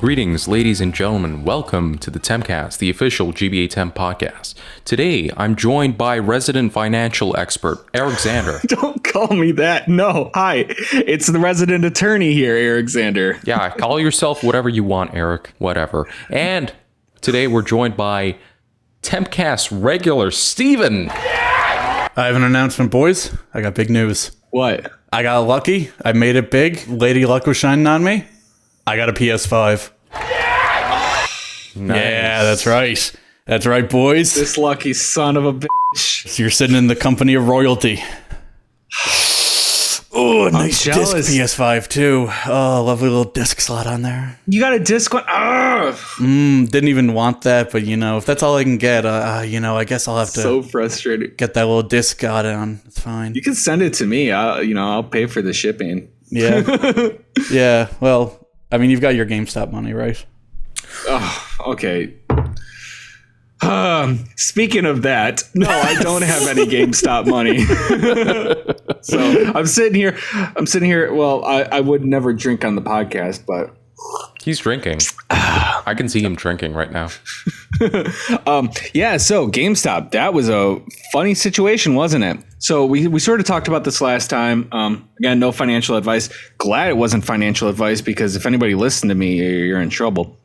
Greetings, ladies and gentlemen. Welcome to the Tempcast, the official GBA Temp podcast. Today, I'm joined by resident financial expert, Ericzander. Don't call me that. No. Hi, it's the resident attorney here, Ericzander. Yeah, call yourself whatever you want, Eric. Whatever. And today, we're joined by Tempcast regular, Steven. I have an announcement, boys. I got big news. What? I got lucky. I made it big. Lady Luck was shining on me. I got a PS5. Nice. Yeah, that's right. That's right, boys. This lucky son of a bitch. So you're sitting in the company of royalty. Oh, nice disc PS5 too. Oh, lovely little disc slot on there. You got a disc one? Didn't even want that, but if that's all I can get, I guess I'll have to. So frustrating. Get that little disc got on. It's fine. You can send it to me. I'll pay for the shipping. Yeah. Yeah. Well, I mean, you've got your GameStop money, right? Oh, okay. Speaking of that, no, I don't have any GameStop money. So I'm sitting here. Well, I would never drink on the podcast, but He's drinking. I can see him drinking right now. Yeah, so GameStop, that was a funny situation, wasn't it? So we sort of talked about this last time. Again, no financial advice. Glad it wasn't financial advice, because if anybody listened to me, you're in trouble.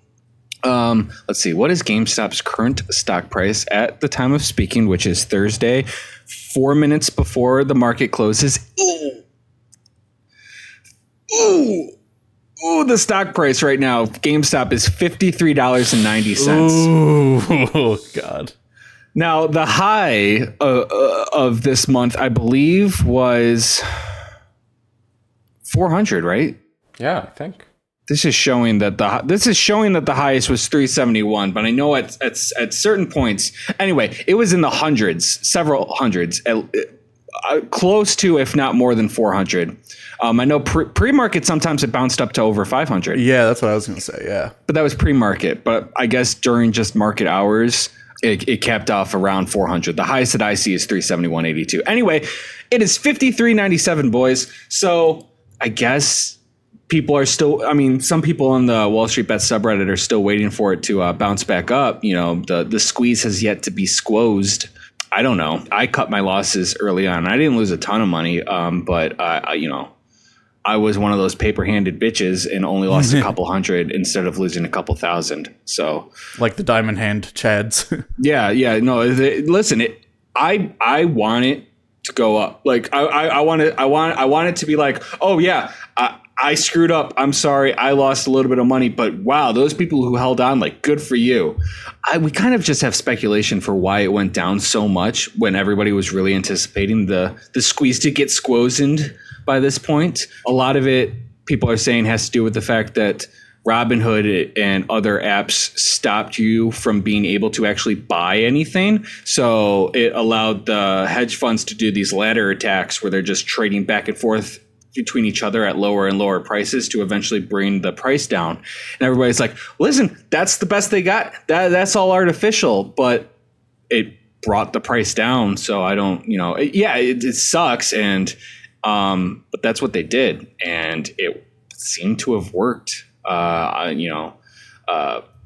Let's see. What is GameStop's current stock price at the time of speaking, which is Thursday, 4 minutes before the market closes? Ooh, the stock price right now, GameStop, is $53.90. Oh, God. Now, the high of this month, I believe, was 400, right? Yeah, I think. This is showing that the highest was 371, but I know at certain points. Anyway, it was in the hundreds, several hundreds, close to, if not more than 400. I know pre-market sometimes it bounced up to over 500. Yeah, that's what I was going to say. Yeah, but that was pre-market. But I guess during just market hours, it capped off around 400. The highest that I see is 371.82. Anyway, it is 53.97, boys. So I guess people are still, some people on the Wall Street Bet subreddit are still waiting for it to bounce back up. The squeeze has yet to be squozed. I don't know. I cut my losses early on. I didn't lose a ton of money, but I was one of those paper-handed bitches and only lost a couple hundred instead of losing a couple thousand. So, like the diamond hand Chads. yeah. No, listen. I want it to go up. Like I want it to be like, oh yeah, I screwed up. I'm sorry. I lost a little bit of money, but wow, those people who held on, like, good for you. We kind of just have speculation for why it went down so much when everybody was really anticipating the squeeze to get squozened by this point. A lot of it, people are saying, has to do with the fact that Robinhood and other apps stopped you from being able to actually buy anything. So it allowed the hedge funds to do these ladder attacks where they're just trading back and forth between each other at lower and lower prices to eventually bring the price down. And everybody's like, listen, that's the best they got. That's all artificial, but it brought the price down. So I don't, it sucks. And, but that's what they did. And it seemed to have worked,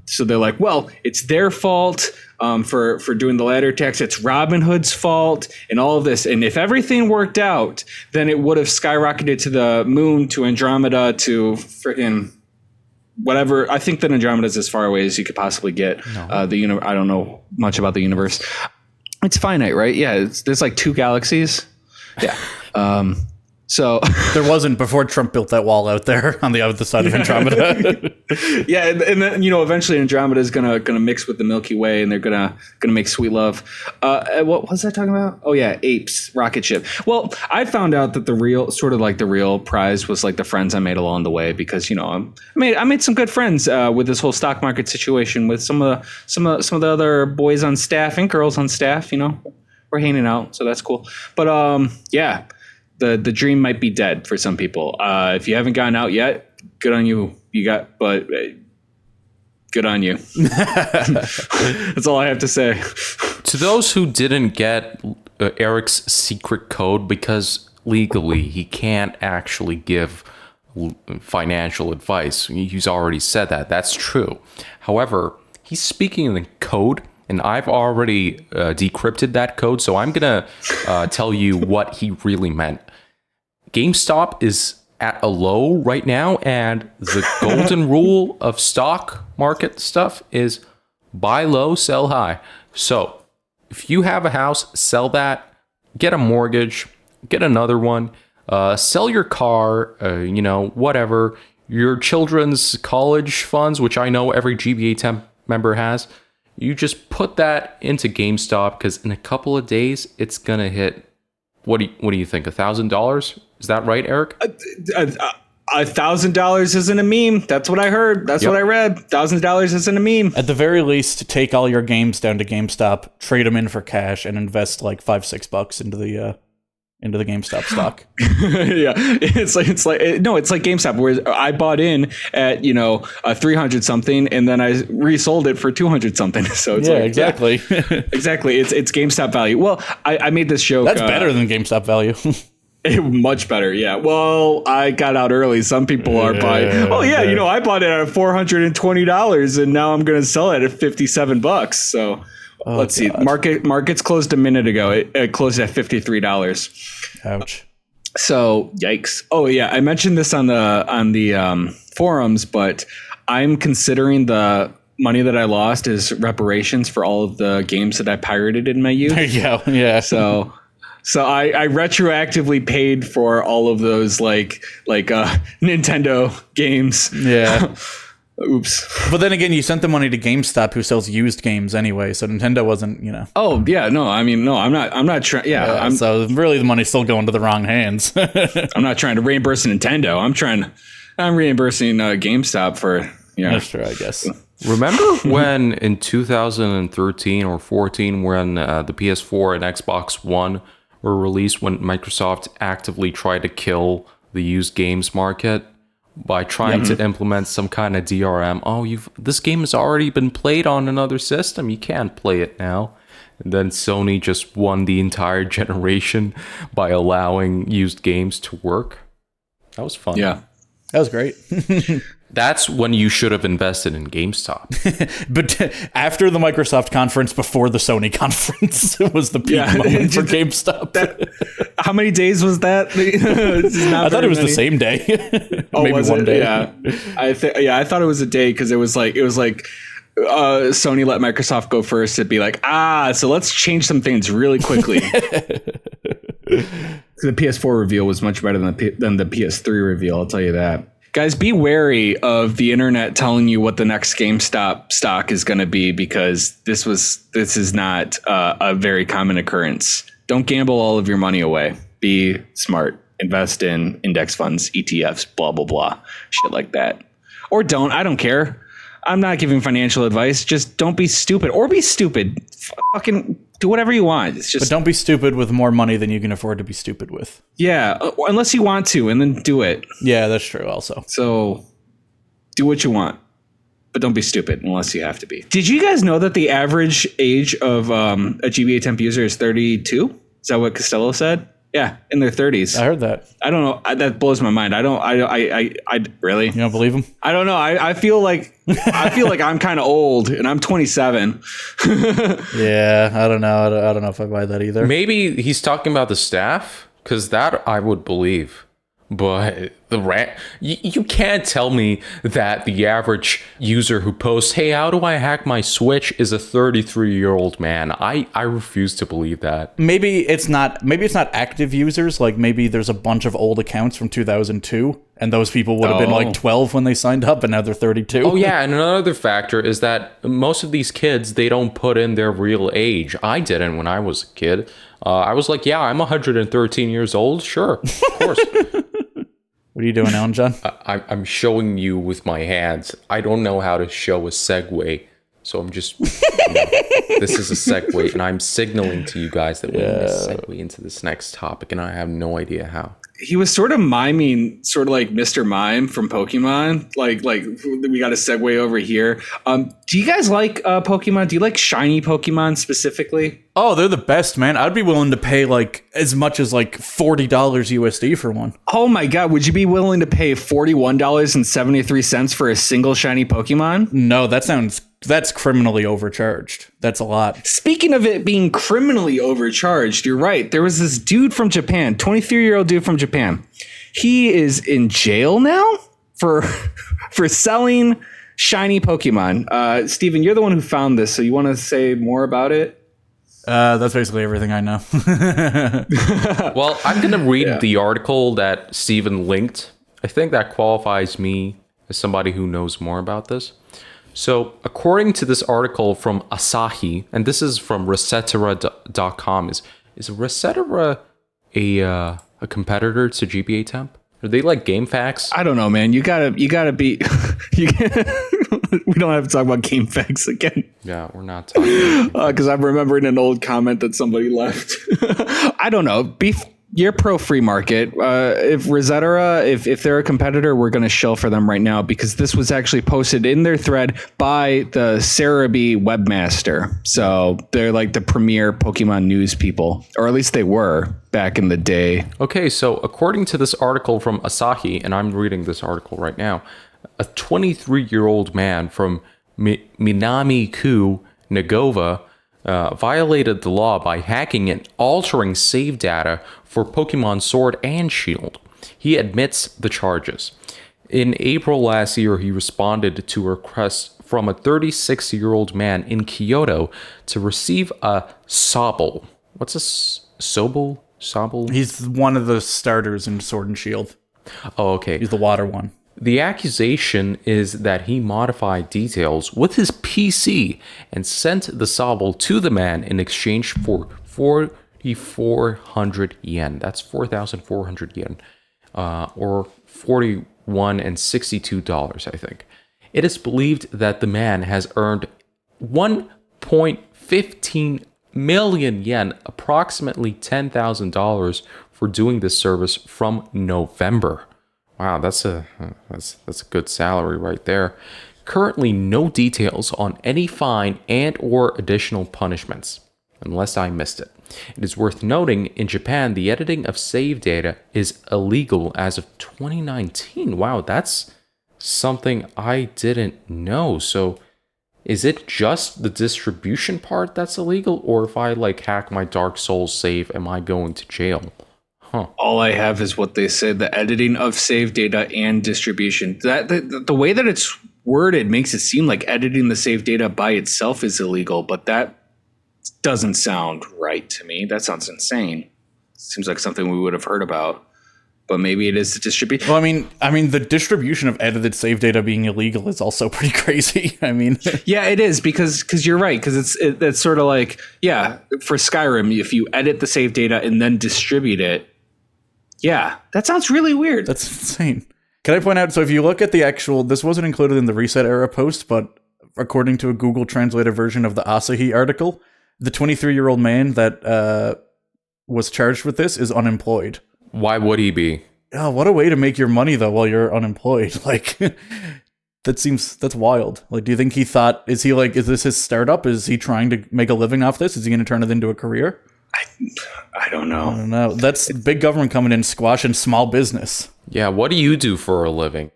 so they're like, well, it's their fault for doing the ladder attacks. It's Robinhood's fault and all of this. And if everything worked out, then it would have skyrocketed to the moon, to Andromeda, to freaking whatever. I think that Andromeda is as far away as you could possibly get. No. I don't know much about the universe. It's finite, right? Yeah, there's like 2 galaxies. Yeah. So there wasn't before Trump built that wall out there on the other side of Andromeda. Yeah, and then eventually Andromeda is gonna mix with the Milky Way, and they're gonna make sweet love. What was I talking about? Oh yeah, apes, rocket ship. Well, I found out that the real prize was like the friends I made along the way, because I made some good friends with this whole stock market situation with some of the other boys on staff and girls on staff. we're hanging out, so that's cool. But yeah, the dream might be dead for some people. If you haven't gotten out yet, good on you. Good on you. That's all I have to say. To those who didn't get Eric's secret code, because legally he can't actually give financial advice. He's already said that. That's true. However, he's speaking in code, and I've already decrypted that code, so I'm going to tell you what he really meant. GameStop is at a low right now, and the golden rule of stock market stuff is buy low, sell high. So if you have a house, sell that, get a mortgage, get another one, sell your car, whatever, your children's college funds, which I know every GBA Temp member has. You just put that into GameStop, because in a couple of days it's gonna hit. What do you think? $1,000? Is that right, Eric? $1,000 isn't a meme. That's what I heard. That's what I read. $1,000 isn't a meme. At the very least, take all your games down to GameStop, trade them in for cash, and invest like $5-6 into the GameStop stock. Yeah, it's like GameStop, where I bought in at 300 something, and then I resold it for 200 something. So it's exactly. Exactly. It's GameStop value. Well, I made this joke. That's better than GameStop value. Much better, yeah. Well, I got out early. Some people are buying. Oh yeah, I bought it at $420, and now I'm going to sell it at $57. So let's see. Markets closed a minute ago. It closed at $53. Ouch. So yikes. Oh yeah, I mentioned this on the forums, but I'm considering the money that I lost as reparations for all of the games that I pirated in my youth. There you go. Yeah. So I retroactively paid for all of those like Nintendo games. Yeah. Oops. But then again, you sent the money to GameStop, who sells used games anyway. So Nintendo wasn't, Oh yeah, no. I mean, no. I'm not trying. Yeah. So really, the money's still going to the wrong hands. I'm not trying to reimburse Nintendo. I'm reimbursing GameStop for. That's true, I guess. Remember when in 2013 or 14, when the PS4 and Xbox One were released, when Microsoft actively tried to kill the used games market by trying to implement some kind of DRM? Oh, this game has already been played on another system. You can't play it now. And then Sony just won the entire generation by allowing used games to work. That was fun. Yeah. That was great. That's when you should have invested in GameStop. But after the Microsoft conference, before the Sony conference, it was the peak moment for GameStop. How many days was that? I thought it was the same day. Maybe one day. Yeah, I thought it was a day, because it was like Sony let Microsoft go first. It'd be like, so let's change some things really quickly. The PS4 reveal was much better than the PS3 reveal. I'll tell you that. Guys, be wary of the internet telling you what the next GameStop stock is going to be, because this is not a very common occurrence. Don't gamble all of your money away. Be smart. Invest in index funds, ETFs, blah, blah, blah. Shit like that. Or don't. I don't care. I'm not giving financial advice. Just don't be stupid, or be stupid. Fucking do whatever you want. It's just, but don't be stupid with more money than you can afford to be stupid with. Yeah, unless you want to, and then do it. Yeah, that's true also. So do what you want, but don't be stupid unless you have to be. Did you guys know that the average age of a GBA Temp user is 32? Is that what Costello said? Yeah, in their 30s. I heard that. I don't know. That blows my mind. I really. You don't believe him? I don't know. I feel like I'm kind of old, and I'm 27. Yeah, I don't know. I don't know if I buy that either. Maybe he's talking about the staff, because that I would believe. But you can't tell me that the average user who posts, "Hey, how do I hack my Switch?" is a 33-year-old man. I refuse to believe that. Maybe it's not active users. Like maybe there's a bunch of old accounts from 2002, and those people would have been like 12 when they signed up, and now they're 32. Oh yeah, and another factor is that most of these kids, they don't put in their real age. I didn't when I was a kid. I was like, yeah, I'm 113 years old. Sure, of course. What are you doing, Alan John? I'm showing you with my hands. I don't know how to show a segue, So I'm just, this is a segue, and I'm signaling to you guys that we need to segue into this next topic, and I have no idea how. He was sort of miming, sort of like Mr. Mime from Pokemon. Like we got a segue over here. Do you guys like Pokemon? Do you like shiny Pokemon specifically? Oh, they're the best, man. I'd be willing to pay like as much as like $40 USD for one. Oh my God. Would you be willing to pay $41.73 for a single shiny Pokemon? No, that's criminally overcharged. That's a lot. Speaking of it being criminally overcharged, you're right. There was this dude from Japan, 23-year-old dude from Japan. He is in jail now for selling shiny Pokemon. Steven, you're the one who found this, so you want to say more about it? That's basically everything I know. Well, I'm going to read the article that Steven linked. I think that qualifies me as somebody who knows more about this. So, according to this article from Asahi, and this is from Resetera.com, is Resetera a competitor to GBA Temp? Are they like GameFAQs? I don't know, man. You gotta be. We don't have to talk about GameFAQs again. Yeah, we're not talking. Because I'm remembering an old comment that somebody left. I don't know. You're pro free market. If Resetera, if they're a competitor, we're going to shill for them right now because this was actually posted in their thread by the Cerebi webmaster. So they're like the premier Pokemon news people, or at least they were back in the day. Okay, so according to this article from Asahi, and I'm reading this article right now, a 23-year-old man from Minami-ku, Nagova, violated the law by hacking and altering save data for Pokemon Sword and Shield. He admits the charges. In April last year, he responded to a request from a 36-year-old man in Kyoto to receive a Sobble. What's a Sobble? Sobble? He's one of the starters in Sword and Shield. Oh, okay. He's the water one. The accusation is that he modified details with his PC and sent the Sobble to the man in exchange for 4,400 yen. That's 4,400 yen, or $41 and $62, I think. It is believed that the man has earned 1.15 million yen, approximately $10,000, for doing this service from November. Wow, that's a good salary right there. Currently, no details on any fine and or additional punishments, unless I missed it. It is worth noting, in Japan, the editing of save data is illegal as of 2019. Wow, that's something I didn't know. So, is it just the distribution part that's illegal, or if I like hack my Dark Souls save, am I going to jail? All I have is what they said, the editing of save data and distribution. The way that it's worded makes it seem like editing the save data by itself is illegal, but that doesn't sound right to me. That sounds insane. Seems like something we would have heard about, but maybe it is the distribution. Well, I mean, the distribution of edited save data being illegal is also pretty crazy. I mean, yeah, it is because you're right. Because it's sort of like, yeah, for Skyrim, if you edit the save data and then distribute it, yeah, that sounds really weird. That's insane. Can I point out, so if you look at the actual, this wasn't included in the Reset Era post, but according to a Google translated version of the Asahi article, the 23-year-old man that was charged with this is unemployed. Why would he be? Oh, what a way to make your money, though, while you're unemployed. Like, that's wild. Like, do you think he thought, is this his startup? Is he trying to make a living off this? Is he going to turn it into a career? I don't know. I don't know. That's big government coming in squashing small business. Yeah, what do you do for a living?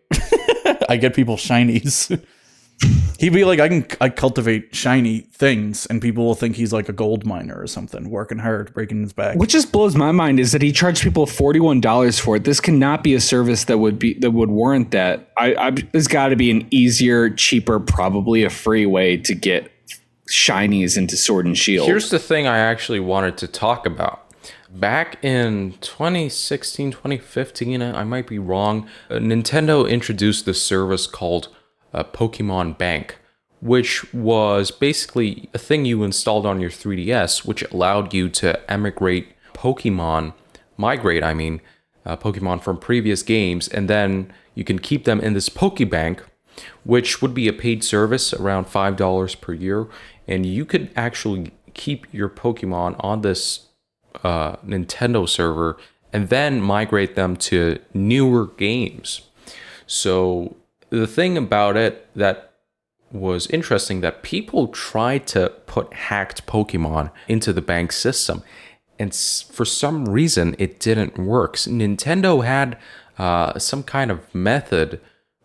I get people shinies. He'd be like, I cultivate shiny things, and people will think he's like a gold miner or something, working hard, breaking his back. What just blows my mind is that he charged people $41 for it. This cannot be a service that would warrant that. There's got to be an easier, cheaper, probably a free way to get shinies into Sword and Shield. Here's the thing I actually wanted to talk about. Back in 2016, 2015, I might be wrong, Nintendo introduced this service called Pokemon Bank, which was basically a thing you installed on your 3DS, which allowed you to migrate Pokemon from previous games, and then you can keep them in this Pokebank, which would be a paid service around $5 per year. And you could actually keep your Pokemon on this Nintendo server and then migrate them to newer games. So the thing about it that was interesting, that people tried to put hacked Pokemon into the bank system, and for some reason it didn't work. So Nintendo had some kind of method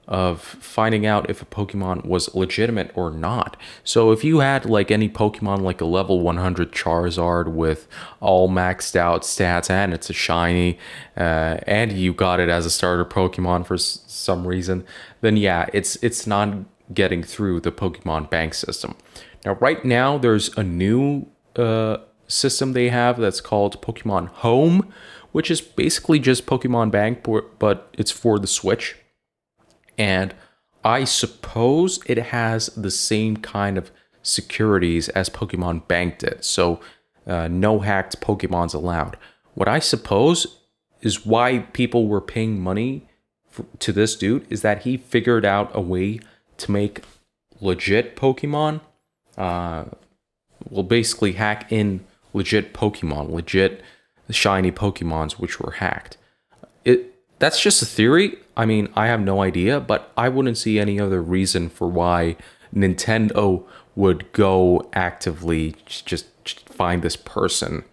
of finding out if a Pokemon was legitimate or not. So if you had like any Pokemon, like a level 100 Charizard with all maxed out stats and it's a shiny, and you got it as a starter Pokemon for some reason, then yeah, it's not getting through the Pokemon bank system. Now, right now, there's a new system they have that's called Pokemon Home, which is basically just Pokemon Bank, but it's for the Switch. And I suppose it has the same kind of securities as Pokemon Bank did. So no hacked Pokemons allowed. What I suppose is why people were paying money to this dude is that he figured out a way to make legit Pokemon. Will basically hack in legit Pokemon, legit shiny Pokemons which were hacked. That's just a theory. I mean, I have no idea, but I wouldn't see any other reason for why Nintendo would go actively just find this person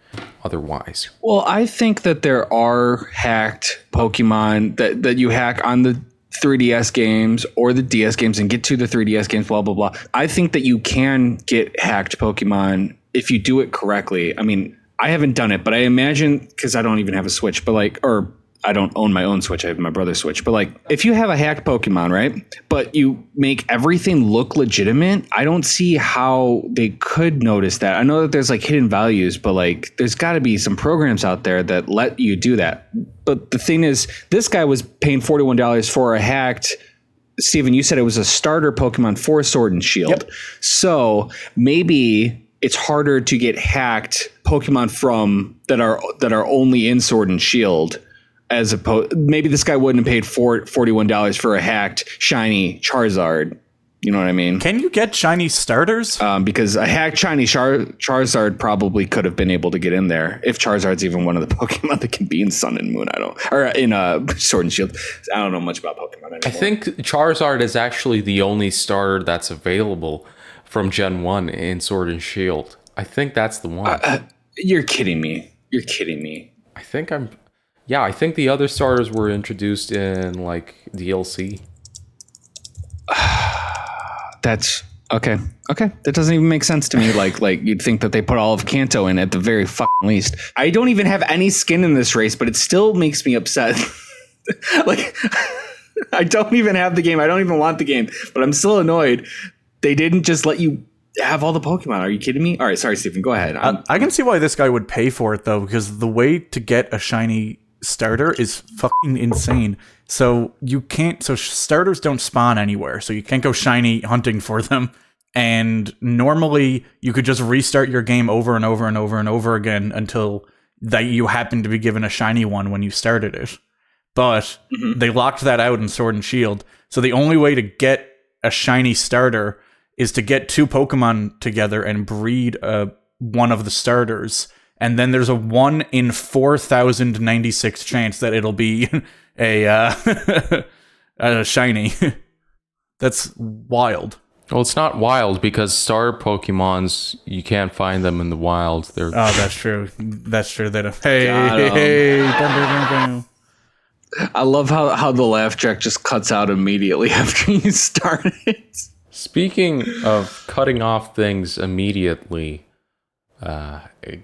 otherwise. Well, I think that there are hacked Pokemon that you hack on the 3DS games or the DS games and get to the 3DS games, blah, blah, blah. I think that you can get hacked Pokemon if you do it correctly. I mean, I haven't done it, but I imagine, because I don't even have a Switch, but I don't own my own Switch. I have my brother's Switch. But like, if you have a hacked Pokemon, right, but you make everything look legitimate, I don't see how they could notice that. I know that there's like hidden values, but like, there's got to be some programs out there that let you do that. But the thing is, this guy was paying $41 for a hacked. Steven, you said it was a starter Pokemon for Sword and Shield. Yep. So maybe it's harder to get hacked Pokemon from that are only in Sword and Shield. As opposed, maybe this guy wouldn't have paid $41 for a hacked shiny Charizard. You know what I mean? Can you get shiny starters? Because a hacked shiny Charizard probably could have been able to get in there, if Charizard's even one of the Pokemon that can be in Sun and Moon. Or in Sword and Shield. I don't know much about Pokemon anymore. I think Charizard is actually the only starter that's available from Gen 1 in Sword and Shield. I think that's the one. You're kidding me. I think the other starters were introduced in like DLC. That's okay. That doesn't even make sense to me. Like you'd think that they put all of Kanto in at the very fucking least. I don't even have any skin in this race, but it still makes me upset. Like, I don't even have the game. I don't even want the game, but I'm still annoyed. They didn't just let you have all the Pokemon. Are you kidding me? All right, sorry, Stephen. Go ahead. I can see why this guy would pay for it though, because the way to get a shiny starter is fucking insane. So starters don't spawn anywhere, so you can't go shiny hunting for them. And normally you could just restart your game over and over and over and over again until that you happen to be given a shiny one when you started it. But they locked that out in Sword and Shield. So the only way to get a shiny starter is to get two Pokemon together and breed one of the starters. And then there's a 1 in 4,096 chance that it'll be a shiny. That's wild. Well, it's not wild because starter Pokemons, you can't find them in the wild. That's true. They don't. Hey. I love how the laugh track just cuts out immediately after you start it. Speaking of cutting off things immediately,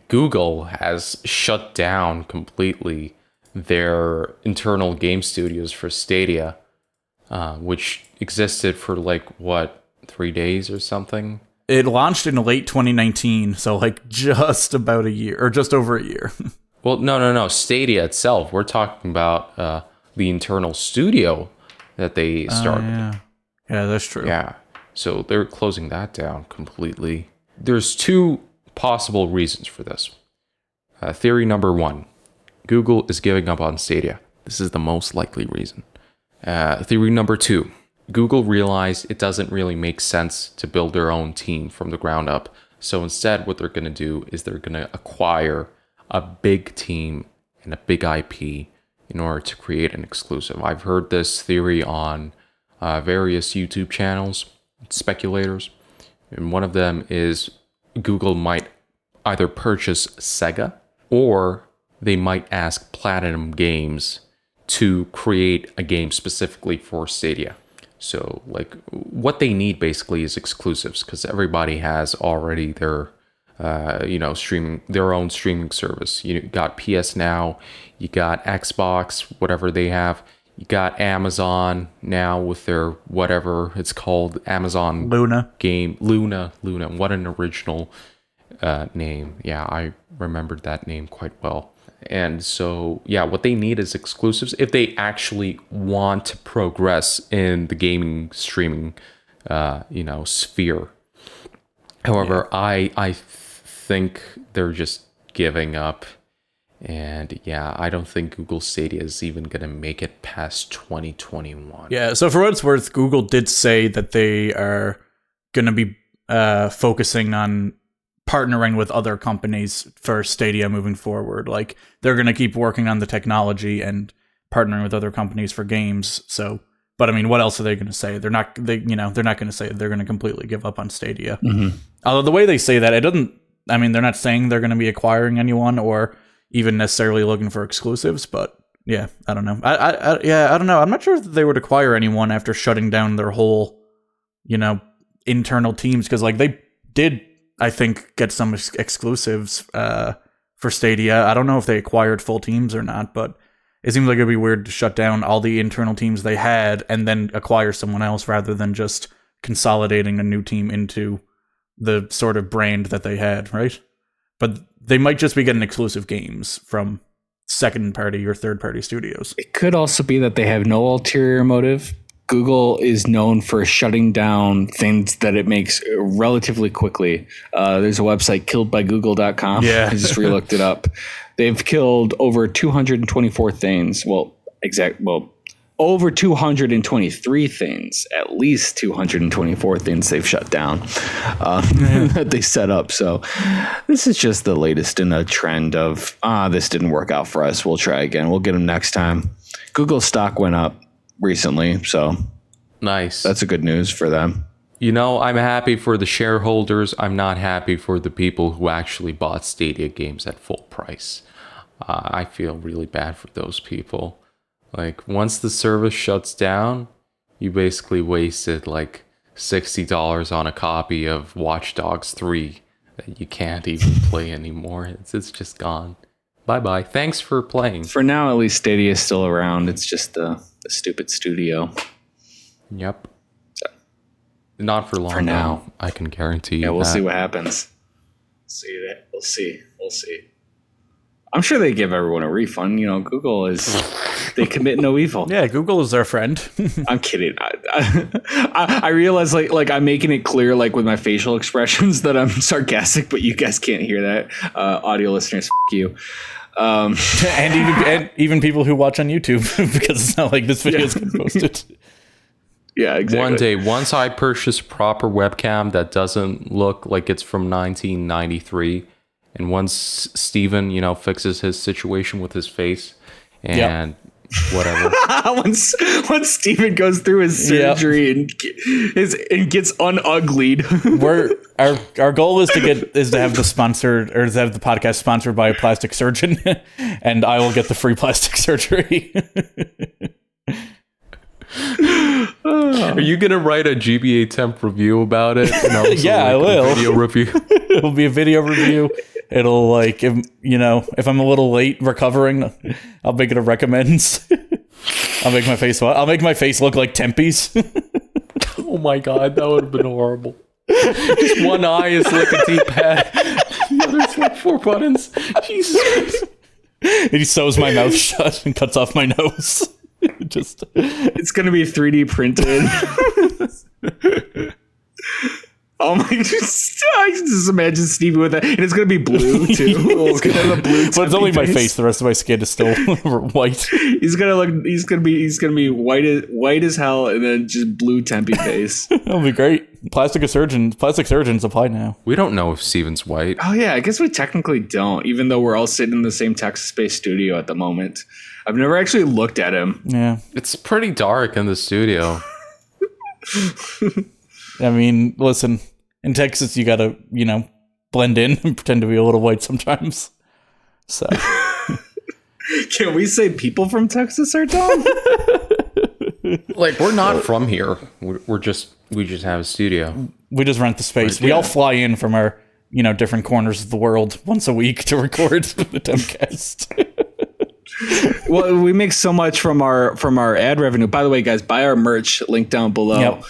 Google has shut down completely their internal game studios for Stadia, which existed for 3 days or something. It launched in late 2019, so just about a year, or just over a year. Well, no. Stadia itself. We're talking about the internal studio that they started. Yeah, that's true. Yeah, so they're closing that down completely. There's two possible reasons for this. Theory number one, Google is giving up on Stadia. This is the most likely reason. Theory number two, Google realized it doesn't really make sense to build their own team from the ground up. So instead, what they're going to do is they're going to acquire a big team and a big IP in order to create an exclusive. I've heard this theory on various YouTube channels, speculators, and one of them is Google might either purchase Sega or they might ask Platinum Games to create a game specifically for Stadia. So like what they need basically is exclusives, because everybody has already their streaming, their own streaming service. You got PS Now, you got Xbox, whatever they have. You got Amazon now with their whatever it's called, Amazon Luna game. Luna. What an original name. Yeah, I remembered that name quite well. And so, yeah, what they need is exclusives if they actually want to progress in the gaming streaming, sphere. However, yeah. I think they're just giving up. And yeah, I don't think Google Stadia is even going to make it past 2021. Yeah, so for what it's worth, Google did say that they are going to be focusing on partnering with other companies for Stadia moving forward. Like, they're going to keep working on the technology and partnering with other companies for games. So, but I mean, what else are they going to say? They're not going to say they're going to completely give up on Stadia. Mm-hmm. Although the way they say that, they're not saying they're going to be acquiring anyone or even necessarily looking for exclusives, but yeah, I don't know. I don't know. I'm not sure that they would acquire anyone after shutting down their whole, internal teams, because like they did, I think, get some exclusives for Stadia. I don't know if they acquired full teams or not, but it seems like it'd be weird to shut down all the internal teams they had and then acquire someone else rather than just consolidating a new team into the sort of brand that they had, right? But they might just be getting exclusive games from second-party or third-party studios. It could also be that they have no ulterior motive. Google is known for shutting down things that it makes relatively quickly. There's a website, killedbygoogle.com. Yeah. I just re-looked it up. They've killed over 224 things. Over 223 things, at least 224 things they've shut down that they set up. So this is just the latest in a trend of, this didn't work out for us. We'll try again. We'll get them next time. Google stock went up recently, so nice. That's a good news for them. I'm happy for the shareholders. I'm not happy for the people who actually bought Stadia games at full price. I feel really bad for those people. Like, once the service shuts down, you basically wasted like $60 on a copy of Watch Dogs 3 that you can't even play anymore. It's just gone. Bye-bye. Thanks for playing. For now, at least Stadia is still around. It's just the stupid studio. Yep. So, not for long. For now. Though, I can guarantee you. Yeah, we'll that. see what happens. We'll see. I'm sure they give everyone a refund. Google they commit no evil. Yeah, Google is their friend. I'm kidding. I realize like I'm making it clear like with my facial expressions that I'm sarcastic, but you guys can't hear that. Audio listeners, f*** you. And even people who watch on YouTube, because it's not like this video is getting posted. Yeah, exactly. One day, once I purchase a proper webcam that doesn't look like it's from 1993, and once Steven, fixes his situation with his face and whatever. once Steven goes through his surgery and gets unuglied. Our goal is to have the sponsored, or to have the podcast sponsored by a plastic surgeon, and I will get the free plastic surgery. Are you gonna write a GBA temp review about it? Yeah, I will. Video review. It'll be a video review. It'll if I'm a little late recovering, I'll make it a recommends. I'll make my face look like Tempe's. Oh my god, that would have been horrible. Just one eye is like a D-pad. The other's like 4 buttons. Jesus Christ. He sews my mouth shut and cuts off my nose. It's gonna be 3D printed. Oh my! I can just imagine Stevie with that, and it's gonna be blue too. It's gonna have a blue. But it's only my face. The rest of my skin is still white. He's gonna be white as hell, and then just blue tempy face. That'll be great. Plastic surgeons apply now. We don't know if Steven's white. Oh yeah, I guess we technically don't, even though we're all sitting in the same Texas-based studio at the moment. I've never actually looked at him. Yeah, It's pretty dark in the studio. I mean, listen, in Texas, you gotta, blend in and pretend to be a little white sometimes. So, Can we say people from Texas are dumb? Like, we're not from here. We just have a studio. we just rent the space. We all fly in from our, different corners of the world once a week to record the Tempcast. Well, we make so much from our ad revenue. By the way, guys, buy our merch. Link down below. Yep.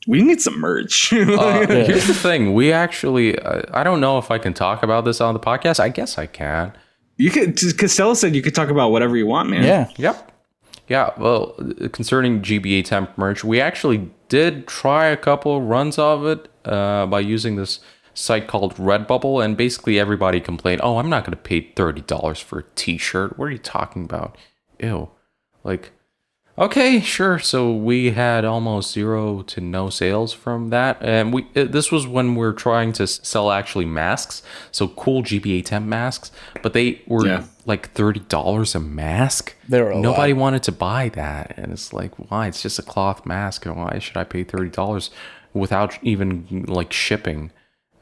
We need some merch. Here's the thing. We actually, I don't know if I can talk about this on the podcast. I guess I can. You could. Costello said you could talk about whatever you want, man. Yeah. Yep. Yeah, well, concerning GBA Temp merch, we actually did try a couple runs of it by using this site called Redbubble, and basically everybody complained, oh, I'm not going to pay $30 for a t-shirt. What are you talking about? Ew. Like, okay, sure. So we had almost 0 to no sales from that, and this was when we were trying to sell actually masks, so cool GBA Temp masks, but they were like $30 a mask. They were a Nobody lot. wanted to buy that, and it's like, why? It's just a cloth mask, and why should I pay $30 without even like shipping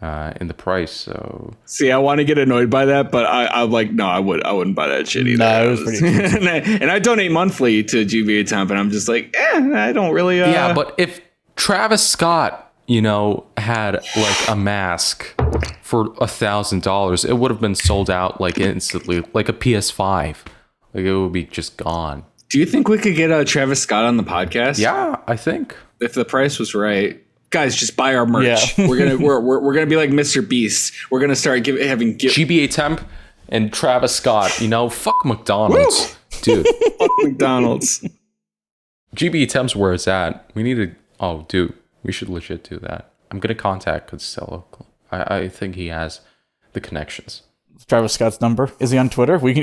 in the price? So See, I want to get annoyed by that, but I'm like, no, I wouldn't buy that shit either. No, it was pretty cheap. and I donate monthly to GBA Temp, and I'm just like, I don't really. yeah, but if Travis Scott, had like a mask for $1,000, it would have been sold out like instantly, like a PS5. Like it would be just gone. Do you think we could get Travis Scott on the podcast? Yeah, I think. If the price was right. Guys, just buy our merch. Yeah. We're gonna be like Mr. Beast. We're gonna start having GBA Temp and Travis Scott. Fuck McDonald's, dude. fuck McDonald's. GBA Temp's where it's at. We need to. Oh, dude, we should legit do that. I'm gonna contact Costello. I think he has the connections. Travis Scott's number. Is he on Twitter? We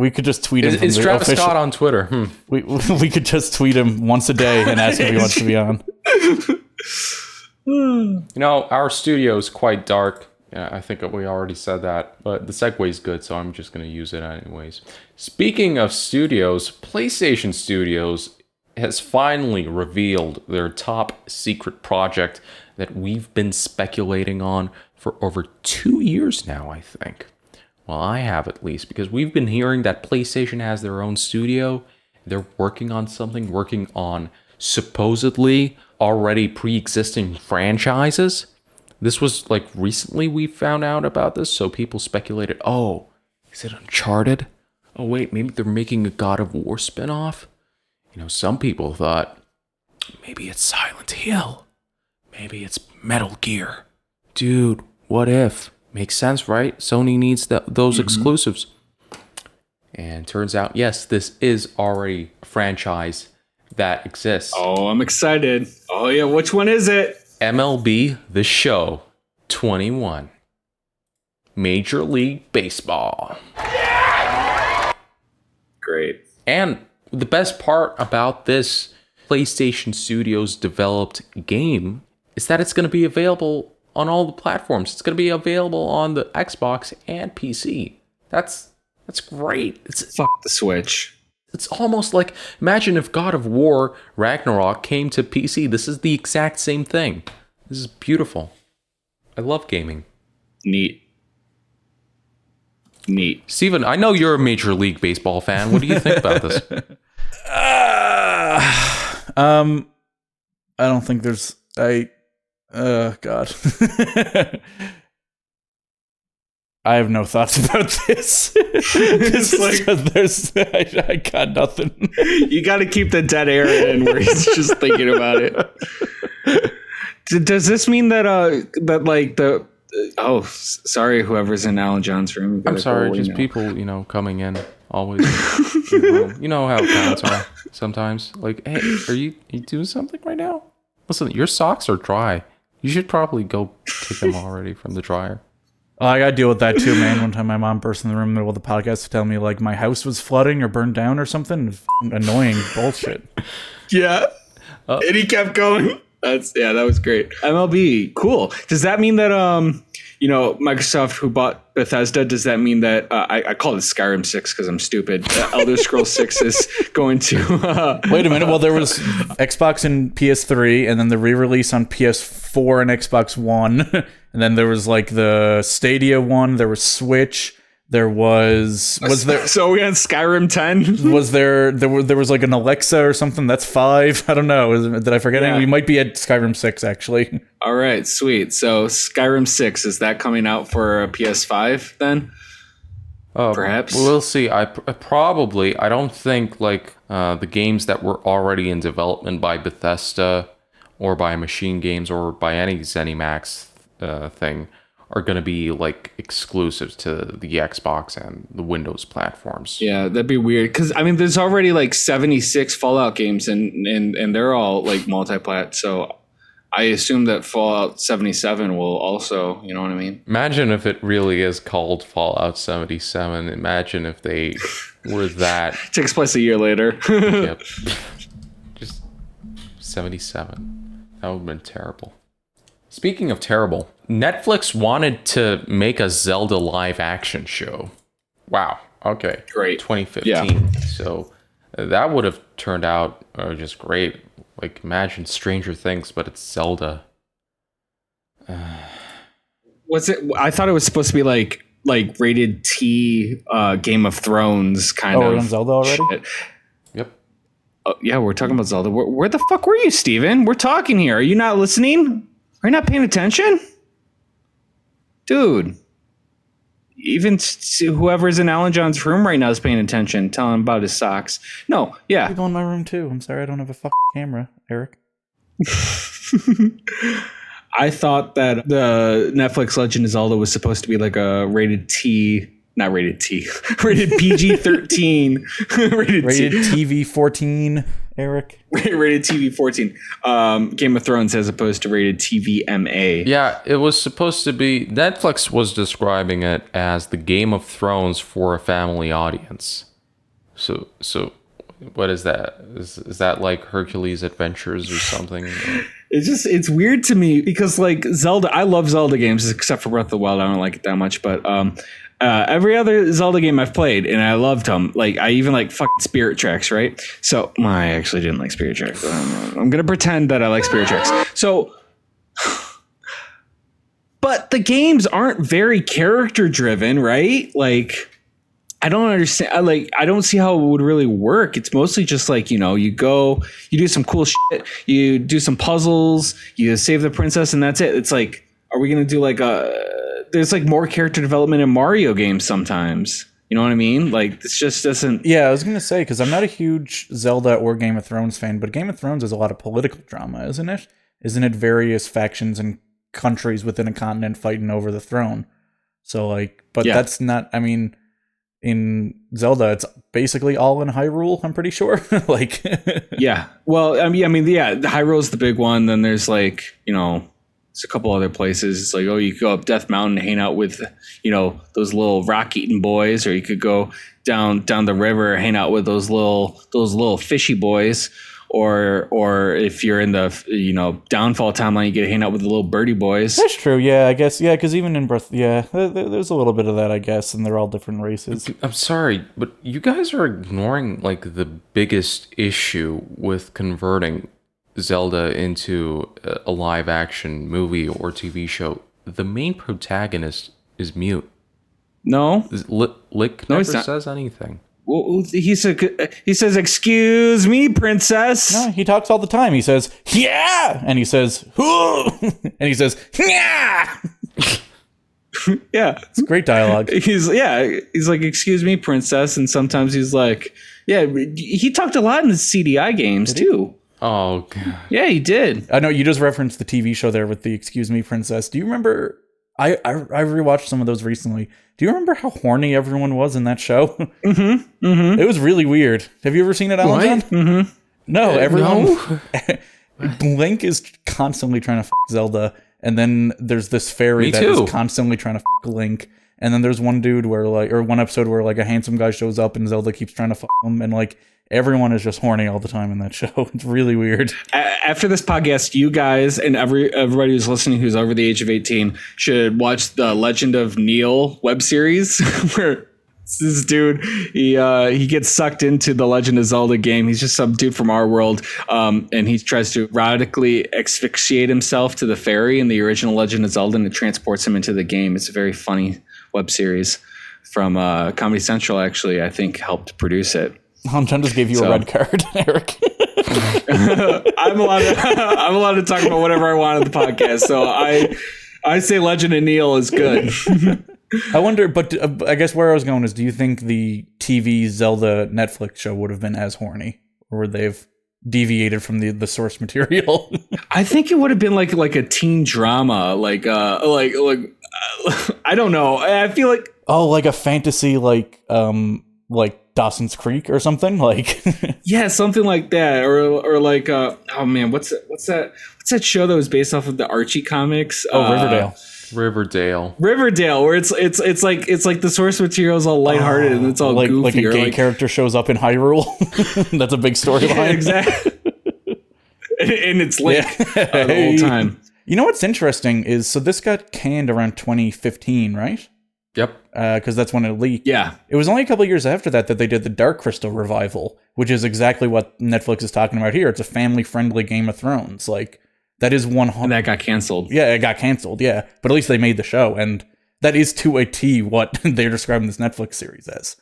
could just tweet him. Is Travis Scott on Twitter? We could just tweet him once a day and ask if he wants to be on. Our studio is quite dark. Yeah, I think we already said that, but the segue is good, so I'm just going to use it anyways. Speaking of studios, PlayStation Studios has finally revealed their top secret project that we've been speculating on for over 2 years now, I think. Well, I have at least, because we've been hearing that PlayStation has their own studio. They're working on something, working on supposedly already pre-existing franchises. This was like recently we found out about this, so people speculated, oh, is it Uncharted? Oh wait, maybe they're making a God of War spinoff? Some people thought maybe it's Silent Hill. Maybe it's Metal Gear. Dude, what if? Makes sense, right? Sony needs those exclusives. And turns out, yes, this is already a franchise that exists. Oh, I'm excited. Oh yeah, which one is it? MLB The Show 21. Major League Baseball. Great. And the best part about this PlayStation Studios developed game is that it's going to be available on all the platforms. It's going to be available on the Xbox and PC. That's great. Fuck the Switch. It's almost like, imagine if God of War Ragnarok came to PC. This is the exact same thing. This is beautiful. I love gaming. Neat. Steven, I know you're a Major League Baseball fan. What do you think about this? I don't think there's God. I have no thoughts about this. I got nothing. You got to keep the dead air in where he's just thinking about it. Does this mean that sorry, whoever's in Alan John's room. I'm sorry, just people, coming in. always in your room. You know how parents are sometimes. Like, hey, are you doing something right now? Listen, your socks are dry. You should probably go take them already from the dryer. Well, I gotta deal with that too, man. One time my mom burst in the room in the middle of the podcast to tell me like my house was flooding or burned down or something. Annoying bullshit. Yeah. And he kept going. That was great. MLB, cool. Does that mean that Microsoft, who bought Bethesda, does that mean that I call it Skyrim 6 because I'm stupid. Elder Scrolls 6 is going to Wait a minute. Well, there was Xbox and PS3, and then the re-release on PS4 and Xbox One, and then there was like the Stadia one. There was Switch. There was there. So we had Skyrim 10. Was there was like an Alexa or something? That's 5. I don't know. Did I forget anything? We might be at Skyrim 6 actually. All right, sweet. So Skyrim 6, is that coming out for a PS5 then? Perhaps. We'll see. I don't think like the games that were already in development by Bethesda or by Machine Games or by any ZeniMax thing are going to be like exclusive to the Xbox and the Windows platforms. Yeah, that'd be weird because I mean, there's already like 76 Fallout games and they're all like multi-plat. So I assume that Fallout 77 will also, you know what I mean? Imagine if it really is called Fallout 77. Imagine if they were that. Takes place a year later. Yep. Just 77. That would have been terrible. Speaking of terrible, Netflix wanted to make a Zelda live action show. Wow. Okay. Great. 2015. Yeah. So that would have turned out just great. Like, imagine Stranger Things, but it's Zelda. Was it? I thought it was supposed to be like rated T Game of Thrones kind of. We're on Zelda already? Shit. Yep. Oh, yeah, we're talking about Zelda. Where the fuck were you, Steven? We're talking here. Are you not listening? Are you not paying attention? Dude. Even whoever's in Alan John's room right now is paying attention. Tell him about his socks. No, yeah. People in my room too. I'm sorry I don't have a fucking camera, Eric. I thought that the Netflix Legend of Zelda was supposed to be like a rated T, not rated T, rated PG-13, rated TV 14, Eric. Rated TV 14. Game of Thrones as opposed to rated TVMA. Yeah, it was supposed to be. Netflix was describing it as the Game of Thrones for a family audience. So what is that? Is that like Hercules Adventures or something? It's weird to me because like Zelda, I love Zelda games except for Breath of the Wild. I don't like it that much, but every other Zelda game I've played and I loved them. Like I even like fucking Spirit Tracks, right? So I actually didn't like Spirit Tracks. I'm gonna pretend that I like Spirit Tracks. So, but the games aren't very character driven, right? Like I don't understand. I don't see how it would really work. It's mostly just like, you go, you do some cool shit, you do some puzzles, you save the princess, and that's it. It's like, are we gonna do like there's like more character development in Mario games sometimes. You know what I mean? Like this just doesn't. Yeah, I was gonna say because I'm not a huge Zelda or Game of Thrones fan, but Game of Thrones is a lot of political drama, isn't it? Isn't it various factions and countries within a continent fighting over the throne? So like, but Yeah. that's not. I mean, in Zelda, it's basically all in Hyrule. I'm pretty sure. Like, Yeah. Well, the Hyrule's the big one. Then there's like, there's a couple other places. It's like, you could go up Death Mountain and hang out with, those little rock-eating boys, or you could go down the river and hang out with those little fishy boys, or if you're in the Downfall timeline, you get to hang out with the little birdie boys. that's true. Yeah, I guess. Yeah, because even in Breath, there's a little bit of that, I guess, and they're all different races. I'm sorry, but you guys are ignoring like the biggest issue with converting Zelda into a live action movie or TV show. The main protagonist is mute. No, Lick No, never he's not. says anything. well, he says, "Excuse me, princess." No, he talks all the time. He says, "Yeah," and he says, "Who," and he says, "Yeah." Yeah, It's great dialogue. he's like, "Excuse me, princess," and sometimes he's like, "Yeah." He talked a lot in the CDI games too. Oh, God. Yeah, he did. I know you just referenced the TV show there with the "Excuse Me, Princess." Do you remember I rewatched some of those recently. Do you remember how horny everyone was in that show? It was really weird. Have you ever seen it, Alan? What? No, everyone. No. Link is constantly trying to fuck Zelda, and then there's this fairy Me that too. is constantly trying to fuck Link. And then there's one dude where one episode where like a handsome guy shows up and Zelda keeps trying to fuck him, and like everyone is just horny all the time in that show. It's really weird. After this podcast, you guys and everybody who's listening who's over the age of 18 should watch the Legend of Neil web series where this dude he gets sucked into the Legend of Zelda game. He's just some dude from our world, and he tries to radically asphyxiate himself to the fairy in the original Legend of Zelda, and it transports him into the game. It's a very funny web series from Comedy Central. Actually, I think helped produce it. John just gave you a red card, Eric. I'm allowed to talk about whatever I want on the podcast. So I say Legend of Neil is good. I wonder, but I guess where I was going is, do you think the TV Zelda Netflix show would have been as horny, or would they've deviated from the source material? I think it would have been like a teen drama, like I don't know. I feel like like a fantasy, like Dawson's Creek or something, like yeah, something like that, or like oh man, what's that show that was based off of the Archie comics? Riverdale. Riverdale, where it's like the source material is all lighthearted and it's all goofy. Like a gay character shows up in Hyrule. That's a big storyline. Yeah, exactly. and it's Link the whole time. You know what's interesting is, so this got canned around 2015, right? Yep. Because that's when it leaked. Yeah. It was only a couple years after that they did the Dark Crystal revival, which is exactly what Netflix is talking about here. It's a family-friendly Game of Thrones. Like, that is 100. And that got canceled. Yeah, it got canceled, yeah. But at least they made the show, and that is to a T what they're describing this Netflix series as.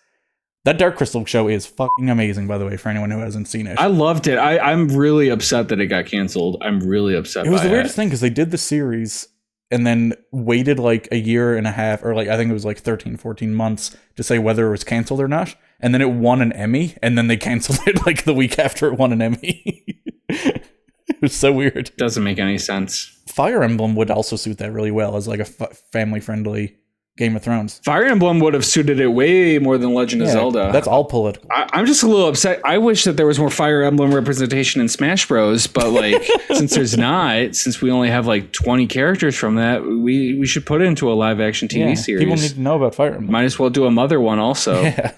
That Dark Crystal show is fucking amazing, by the way, for anyone who hasn't seen it. I loved it. I'm really upset that it got canceled. I'm really upset. It was the weirdest thing, because they did the series and then waited like a year and a half, or like I think it was like 13, 14 months to say whether it was canceled or not. And then it won an Emmy, and then they canceled it like the week after it won an Emmy. It was so weird. Doesn't make any sense. Fire Emblem would also suit that really well as like a family-friendly Game of Thrones. Fire Emblem would have suited it way more than Legend of Zelda. That's all political. I'm just a little upset. I wish that there was more Fire Emblem representation in Smash Bros. But like, since there's not, since we only have like 20 characters from that, we should put it into a live-action TV series. People need to know about Fire Emblem. Might as well do a mother one also. Yeah.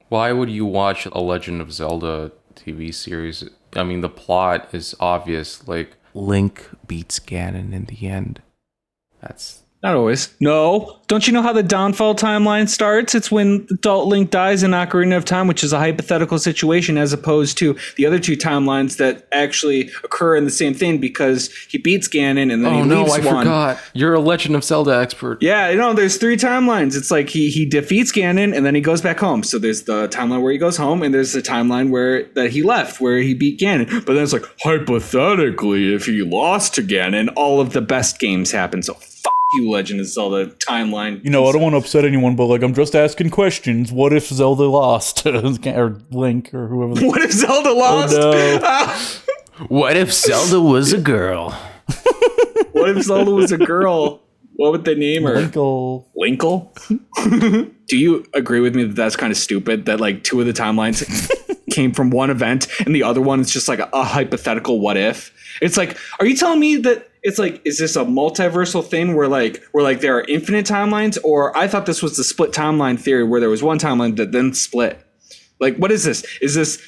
Why would you watch a Legend of Zelda TV series? I mean, the plot is obvious. Like, Link beats Ganon in the end. That's... Not always. No. Don't you know how the downfall timeline starts? It's when adult Link dies in Ocarina of Time, which is a hypothetical situation, as opposed to the other two timelines that actually occur in the same thing, because he beats Ganon and then he leaves one. Forgot. You're a Legend of Zelda expert. Yeah, there's 3 timelines. It's like he defeats Ganon and then he goes back home. So there's the timeline where he goes home, and there's the timeline that he left, where he beat Ganon. But then it's like, hypothetically, if he lost to Ganon, all of the best games happen. So fuck you, Legend of Zelda timeline. You know, I don't want to upset anyone, but like, I'm just asking questions. What if Zelda lost? Or Link, or whoever. What if Zelda lost? Oh, no. What if Zelda was a girl? What if Zelda was a girl? What would they name her? Linkle. Do you agree with me that that's kind of stupid? That like 2 of the timelines came from one event, and the other one is just like a hypothetical what if? It's like, are you telling me that it's like, is this a multiversal thing where there are infinite timelines? Or I thought this was the split timeline theory, where there was one timeline that then split. Like, what is this? Is this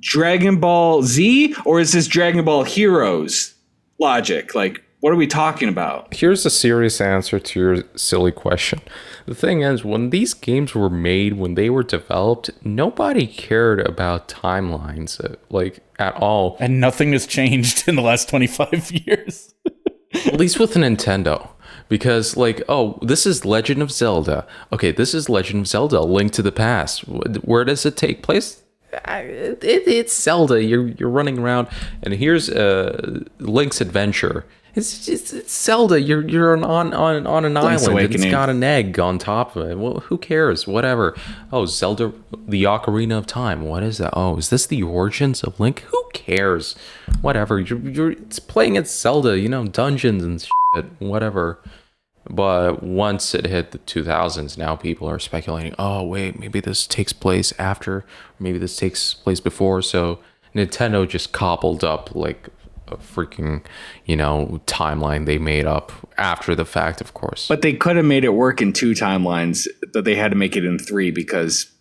Dragon Ball Z, or is this Dragon Ball Heroes logic? Like, what are we talking about? Here's a serious answer to your silly question. The thing is, when these games were made, when they were developed, nobody cared about timelines, like, at all. And nothing has changed in the last 25 years. At least with Nintendo. Because, like, oh, this is Legend of Zelda. Okay, this is Legend of Zelda, A Link to the Past. Where does it take place? It's Zelda. You're running around, and here's Link's Adventure. It's Zelda. You're on an island, and it's got an egg on top of it. Well, who cares? Whatever. Oh, Zelda, the Ocarina of Time. What is that? Oh, is this the origins of Link? Who cares? Whatever. It's playing at Zelda. Dungeons and shit. Whatever. But once it hit the 2000s, now people are speculating, oh, wait, maybe this takes place after, or maybe this takes place before. So Nintendo just cobbled up like a freaking, timeline they made up after the fact, of course. But they could have made it work in 2 timelines, but they had to make it in 3 because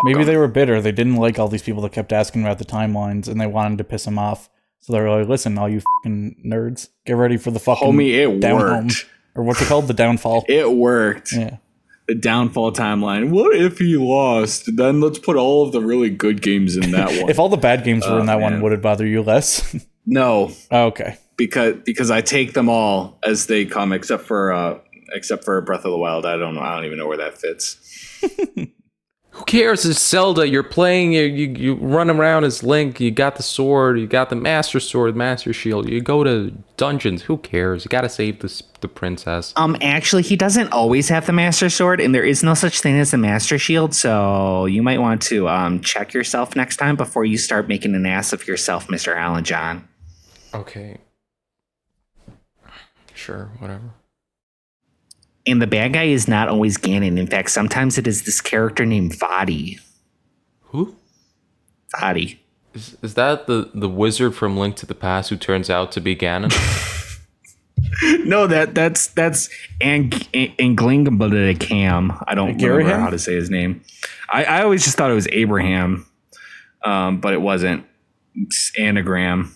maybe they were bitter. They didn't like all these people that kept asking about the timelines, and they wanted to piss them off. So they're like, listen, all you fucking nerds, get ready for the fucking homie, it down worked. home. Or what's it called? The downfall. It worked. Yeah. The downfall timeline. What if he lost? Then let's put all of the really good games in that one. If all the bad games were in that one, would it bother you less? No. Oh, okay. Because I take them all as they come, except for Breath of the Wild. I don't know. I don't even know where that fits. Who cares? It's Zelda. You're playing. You run around as Link. You got the sword. You got the Master Sword, Master Shield. You go to dungeons. Who cares? You got to save the princess. Actually, he doesn't always have the Master Sword, and there is no such thing as a Master Shield. So you might want to check yourself next time before you start making an ass of yourself, Mr. Allen John. Okay. Sure. Whatever. And the bad guy is not always Ganon. In fact, sometimes it is this character named Vadi. Who? Vadi. Is that the wizard from Link to the Past who turns out to be Ganon? No, that's Anglingabadicam. I don't remember how to say his name. I always just thought it was Abraham, but it wasn't. It's Anagram.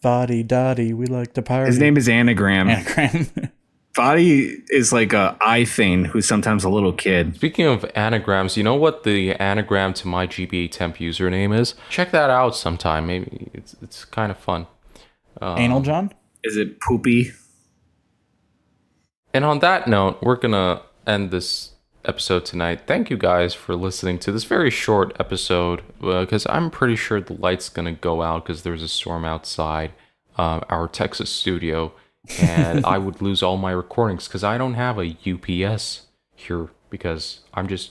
Dotty Dotty, we like to party. His name is Anagram. Anagram. Vadi is like a iThing who's sometimes a little kid. Speaking of anagrams, you know what the anagram to my GBA temp username is? Check that out sometime. Maybe it's kind of fun. Anal John? Is it Poopy? And on that note, we're gonna end this episode tonight. Thank you guys for listening to this very short episode, because I'm pretty sure the light's gonna go out because there's a storm outside our Texas studio. And I would lose all my recordings because I don't have a UPS here because I'm just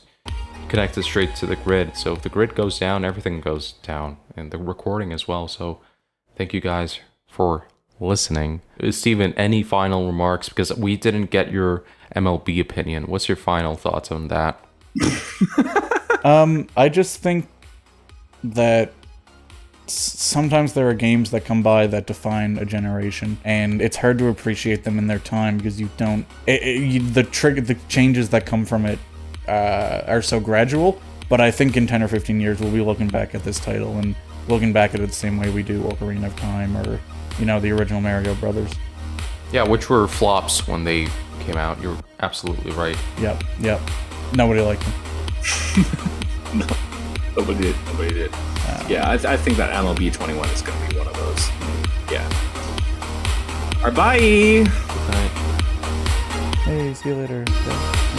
connected straight to the grid. So if the grid goes down, everything goes down, and the recording as well. So thank you guys for listening. Steven, any final remarks? Because we didn't get your MLB opinion. What's your final thoughts on that? I just think that sometimes there are games that come by that define a generation, and it's hard to appreciate them in their time because you don't. The changes that come from it are so gradual. But I think in 10 or 15 years we'll be looking back at this title and looking back at it the same way we do Ocarina of Time or the original Mario Brothers. Yeah, which were flops when they came out. You're absolutely right. Yep. Nobody liked them. No, nobody did. Yeah, I think that MLB 21 is going to be one of those. Yeah. All right, bye. Good night. Hey, see you later. Bye.